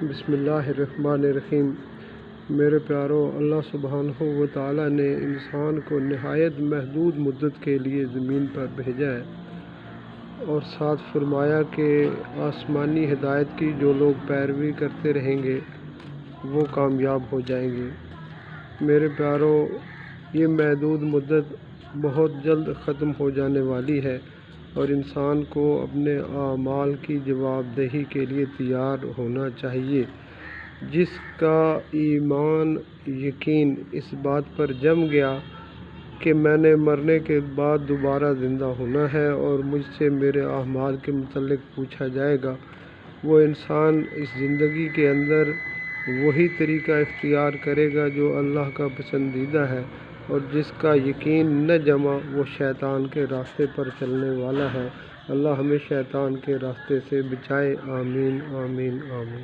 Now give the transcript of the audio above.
بسم اللہ الرحمن الرحیم۔ میرے پیارو، اللہ سبحانہ و تعالیٰ نے انسان کو نہایت محدود مدت کے لیے زمین پر بھیجا ہے اور ساتھ فرمایا کہ آسمانی ہدایت کی جو لوگ پیروی کرتے رہیں گے وہ کامیاب ہو جائیں گے۔ میرے پیارو، یہ محدود مدت بہت جلد ختم ہو جانے والی ہے اور انسان کو اپنے اعمال کی جواب دہی کے لیے تیار ہونا چاہیے۔ جس کا ایمان یقین اس بات پر جم گیا کہ میں نے مرنے کے بعد دوبارہ زندہ ہونا ہے اور مجھ سے میرے اعمال کے متعلق پوچھا جائے گا، وہ انسان اس زندگی کے اندر وہی طریقہ اختیار کرے گا جو اللہ کا پسندیدہ ہے، اور جس کا یقین نہ جما وہ شیطان کے راستے پر چلنے والا ہے۔ اللہ ہمیں شیطان کے راستے سے بچائے۔ آمین آمین آمین۔